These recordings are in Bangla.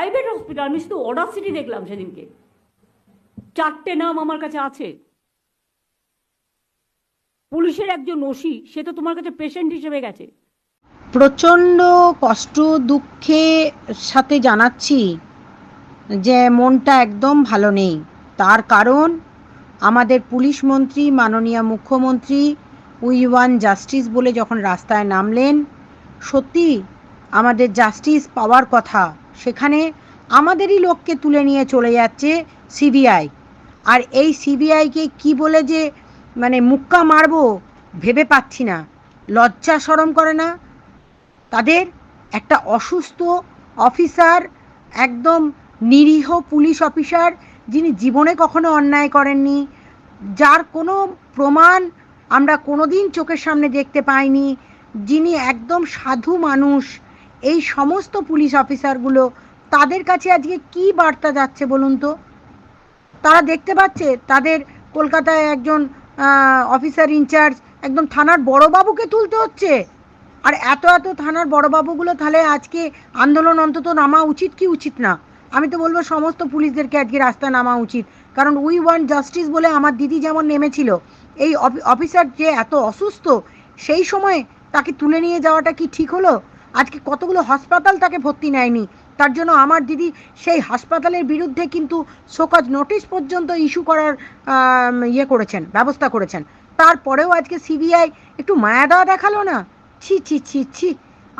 প্রাইভেট হসপিটাল, আমি শুধু অডাসিটি দেখলাম সেদিনকে। 4টে নাম আমার কাছে আছে। পুলিশের একজন ওসি, সে তো তোমার কাছে পেশেন্ট হিসেবে গেছে। প্রচণ্ড কষ্ট দুঃখে সাথে জানাচ্ছি যে মনটা একদম ভালো নেই। তার কারণ আমাদের পুলিশ মন্ত্রী, মাননীয় মুখ্যমন্ত্রী উই ওয়ান জাস্টিস বলে যখন রাস্তায় নামলেন, সত্যি আমাদের জাস্টিস পাওয়ার কথা, সেখানে আমাদেরই লোককে তুলে নিয়ে চলে যাচ্ছে সিবিআই। আর এই সিবিআইকে কি বলে যে মানে মুক্কা মারবো ভেবে পাচ্ছি না। লজ্জা শরম করে না তাদের? একটা অসুস্থ অফিসার, একদম নিরীহ পুলিশ অফিসার, যিনি জীবনে কখনো অন্যায় করেননি, যার কোনো প্রমাণ আমরা কোনো দিন চোখের সামনে দেখতে পাইনি, যিনি একদম সাধু মানুষ, এই সমস্ত পুলিশ অফিসারগুলো তাদের কাছে আজকে কি বার্তা যাচ্ছে বলুন তো? তারা দেখতে পাচ্ছে তাদের কলকাতায় একজন অফিসার ইনচার্জ একদম থানার বড়বাবুকে তুলতে হচ্ছে। আর এত এত থানার বড়বাবুগুলো তাহলে আজকে আন্দোলন অন্তত নামা উচিত কি উচিত না? আমি তো বলবো সমস্ত পুলিশদেরকে আজকে রাস্তায় নামা উচিত। কারণ উই ওয়ান্ট জাস্টিস বলে আমার দিদি যেমন নেমেছিল, এই অফিসার যে এত অসুস্থ সেই সময় তাকে তুলে নিয়ে যাওয়াটা কি ঠিক হলো? আজকে কতগুলো হাসপাতাল তাকে ভর্তি নেয়নি, তার জন্য আমার দিদি সেই হাসপাতালের বিরুদ্ধে কিন্তু শোকজ নোটিশ পর্যন্ত ইস্যু করার করেছেন, ব্যবস্থা করেছেন। তারপরেও আজকে সিবিআই একটু মায়া দেওয়া দেখালো না? ছি ছি ছি ছি!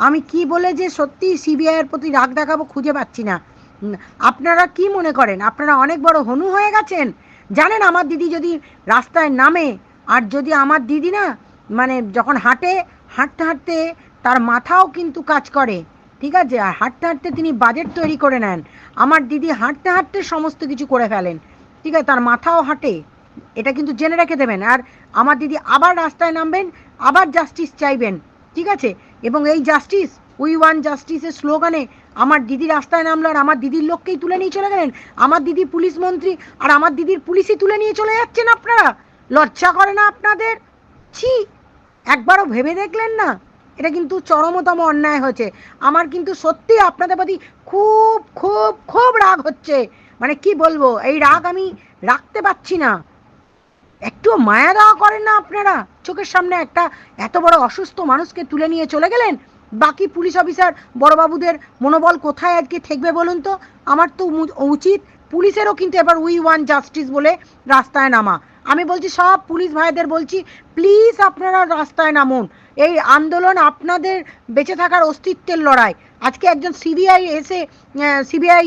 আমি কি বলে যে সত্যি সিবিআইয়ের প্রতি রাগ দেখাবো খুঁজে পাচ্ছি না। আপনারা কি মনে করেন আপনারা অনেক বড় হনু হয়ে গেছেন? জানেন আমার দিদি যদি রাস্তায় নামে, আর যদি আমার দিদি না মানে যখন হাঁটে, হাঁটতে হাঁটতে তার মাথাও কিন্তু কাজ করে, ঠিক আছে? আর হাঁটতে হাঁটতে তিনি বাজেট তৈরি করে নেন। আমার দিদি হাঁটতে হাঁটতে সমস্ত কিছু করে ফেলেন, ঠিক আছে? তার মাথাও হাঁটে, এটা কিন্তু জেনে রেখে দেবেন। আর আমার দিদি আবার রাস্তায় নামবেন, আবার জাস্টিস চাইবেন, ঠিক আছে? এবং এই জাস্টিস, উই ওয়ান জাস্টিসের স্লোগানে আমার দিদি রাস্তায় নামলো, আর আমার দিদির লোককেই তুলে নিয়ে চলে গেলেন। আমার দিদি পুলিশ মন্ত্রী, আর আমার দিদির পুলিশই তুলে নিয়ে চলে যাচ্ছেন আপনারা। লজ্জা করে না আপনাদের? ছি! একবারও ভেবে দেখলেন না? এটা কিন্তু চরমতম অন্যায় হয়েছে। আমার কিন্তু সত্যি আপনাদের প্রতি খুব খুব খুব রাগ হচ্ছে। মানে কি বলবো, এই রাগ আমি রাখতে পারছি না। একটু মায়া দেওয়া করেন না আপনারা? চোখের সামনে একটা এত বড় অসুস্থ মানুষকে তুলে নিয়ে চলে গেলেন। বাকি পুলিশ অফিসার বড়বাবুদের মনোবল কোথায় আজকে ঠেকবে বলুন তো? আমার তো উচিত পুলিশেরও কিন্তু এবার উই ওয়ান জাস্টিস বলে রাস্তায় নামা। আমি বলছি সব পুলিশ ভাইদের বলছি, প্লিজ আপনারা রাস্তায় নামুন। এই আন্দোলন আপনাদের বেঁচে থাকার অস্তিত্বের লড়াই। আজকে একজন সিবিআই এসে সিবিআই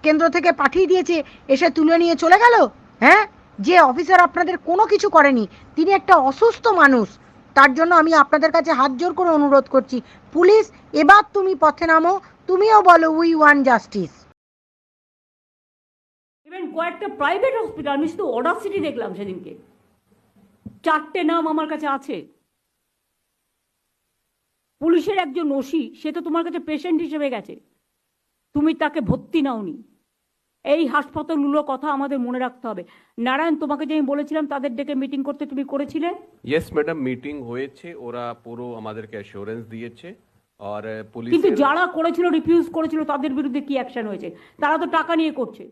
কেন্দ্র থেকে পাঠিয়ে দিয়েছে, এসে তুলে নিয়ে চলে গেল। হ্যাঁ, যে অফিসার আপনাদের কোনো কিছু করেনি, তিনি একটা অসুস্থ মানুষ। তার জন্য আমি আপনাদের কাছে হাত জোর করে অনুরোধ করছি, পুলিশ এবার তুমি পথে নামো, তুমিও বলো উই ওয়ান জাস্টিস। ইভেন কয়েকটা প্রাইভেট হসপিটাল, আমি শুধু অডাসিটি দেখলাম সেদিনকে। 4টে নাম আমার কাছে আছে। পুলিশের একজন ওসি, সে তো তোমার কাছে পেশেন্ট হিসেবে গেছে, তুমি তাকে ভর্তি নাওনি। এই হাসপাতালগুলোর কথা আমাদের মনে রাখতে হবে। নারায়ণ, তোমাকে যে আমি বলেছিলাম তাদের ডেকে মিটিং করতে, তুমি করেছিলে? ইয়েস ম্যাডাম, মিটিং হয়েছে, ওরা পুরো আমাদেরকে অ্যাসুরেন্স দিয়েছে। আর কিন্তু পুলিশের যারা করেছিল, রিফিউজ করেছিল, তাদের বিরুদ্ধে কি অ্যাকশন হয়েছে? তারা তো টাকা নিয়ে করছে।